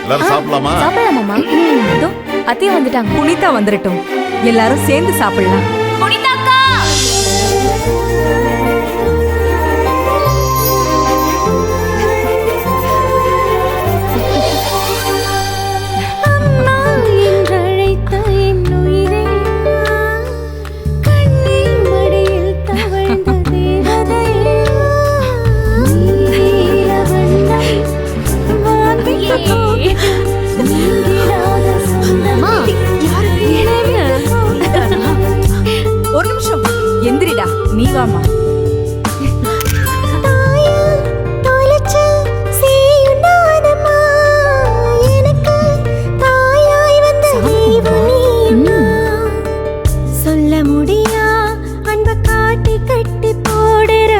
எல்லாரும் சாப்பிடலாமா? சாப்பிடலாமாமா? இதோ அத்தையும் வந்துட்டாங்க. புனிதா வந்துடட்டும், எல்லாரும் சேர்ந்து சாப்பிடலாம். புனிதா அக்கா! ஒரு நிமிஷம் எந்திரிடா, நீ வாமா. சொல்ல முடியா அன்ப காட்டி கட்டி போடுற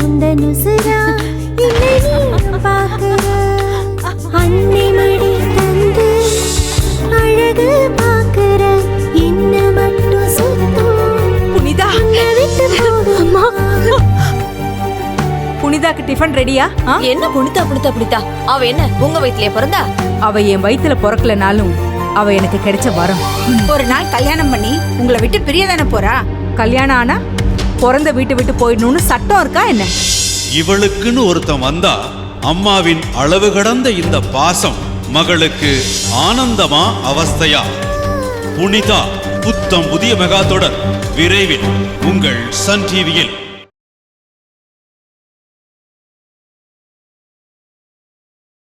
இந்த நுசுரா இல்லை நீ பாக்குற அன்னை மடி தந்து அழகு பாக்குற என்ன மட்டும் சுத்தம் புனிதா, விட்டு போகுமா? புனிதாக்கு டிஃபன் ரெடியா? என்ன புனிதா புனிதா புனிதா? அவ என்ன உங்க வயித்துலயே பிறந்தா? அவ என் வயித்துல பிறக்கலனாலும் அவ எனக்கு கிடைச்ச வரம். ஒரு நாள் கல்யாணம் பண்ணி உங்களை விட்டு பிரியதானே போறா. கல்யாணம் ஆனா பிறந்த வீட்டை விட்டு போயிடணும்னு சட்டம் இருக்கா என்ன? இவளுக்குன்னு ஒருத்தன் வந்தா அம்மாவின் அளவு கடந்த இந்த பாசம் மகளுக்கு ஆனந்தமா அவஸ்தையா? புனிதா புத்தம் புதிய மெகா தொடர் விரைவில் உங்கள் சன் டிவியில்.